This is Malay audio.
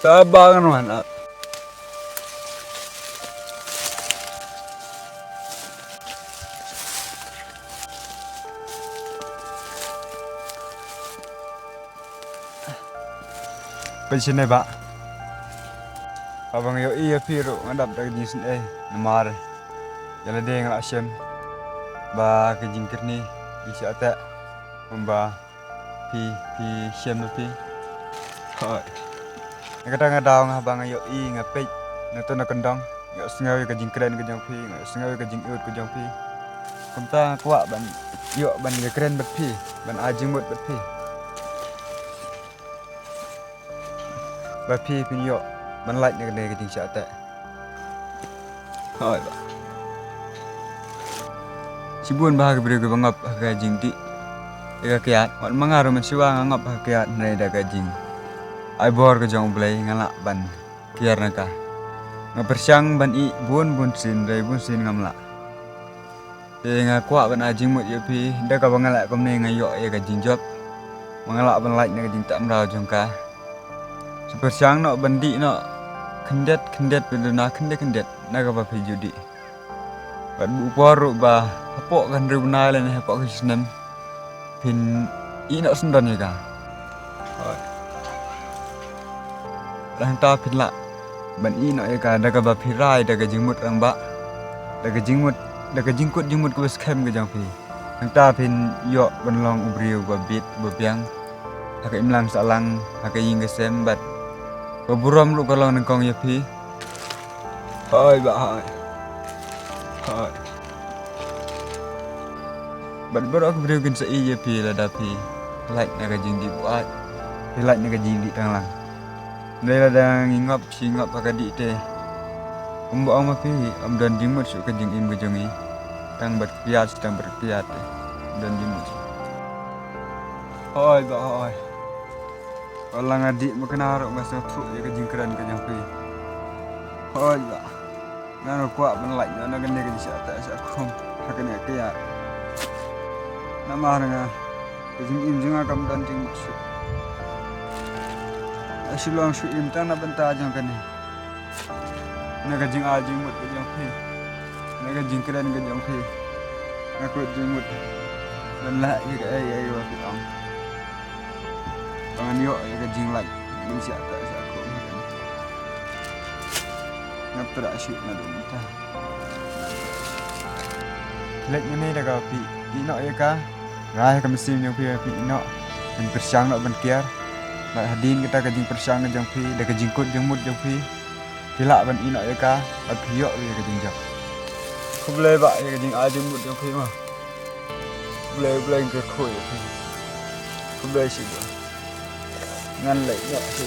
Tabangan mana? Pensiun ba? Abang yo iya piru ngadap dari jenis namar. Jalan dia ngelak asyam. Ba kejingkir ni isi atak memba pi syam pi. Hoi. Kadang-kadang abang yo i ngapik nato na kendang. Yo sengawi kejingkren kejang pi, sengawi kejingkut kejang pi. Kumta kuat ban yo ban keren bet pi, ban ajimut bet pi. Bapi pin yo ban like ni kena kejing syak tak. Hoi ba. Sibun bah ke beri ke bangap ke jing di. Ega kiat wan mangaru men siwa ngap kiat nai da kejing. Ai bor ke jong blai ngalak ban kiar naka. Ngapersyang ban i bun sin dai bun sin ngamla. Nga kwa ban ajing mut yo pi da ka bangalak kom ni ngayo ya kejing job. Mangalak ban like ni kejing tak mrau jong ka. Sepersiang no bandi no kendet benda kendet naga ba judi. Bat bu poru ba hapok kan rubna len hapok kisnem pin i no sendan ya ka. Hoi. Lang ta pin la ban i no ya ka daga ba pirai daga jingmut rang ba. Daga jingkut jingmut ku skem ke jang pi. Lang ta pin yo ban long ubriu ba bit ba biang. Haka imlang salang haka ying kesem bat buram lu kalau nengkong ya pi. Hoi ba hoi. Hoi. Bat baru aku beri kin sei ya pi la dapi. Like naga jing di buat. Like naga jing di tang lang. Nai la dang ingap singap pakai di teh. Umbo ang pi am dan jimut su ke jing im ke jongi. Tang berkiat sedang berkiat dan jimut. Hoi ba hoi. Walang adik makan haruk masa tu ya kejing keren kejang pi. Hoi lah. Nano kuat menlai nano gende kejing syak tak syak kom. Hakene kiat. Nama nga kejing im jeng akam dan jing su. Asyulang su im tang na benta jang kene. Na kejing ajing mut kejang pi. Na kejing keren kejang pi. Aku jing mut. Dan lah ya ai wa pi ang. Pangan yo ya kejing like ni syak tak syak kom. Ngap tak asyik na dum ta. Lek ni dah ka pi. Ino ya ka. Rai ka mesin yang pi ino. Dan persyang nak ban kiar. Nak hadin kita kejing persyang jang pi, dah kejing kut jang mut jang pi. Pilak ban ino ya ka. Api yo ya kejing jang. Ku boleh ba ya kejing ajung mut jang pi mah. Boleh ke khoi ya pi. Ku boleh sih. Ngan lại nhọ sự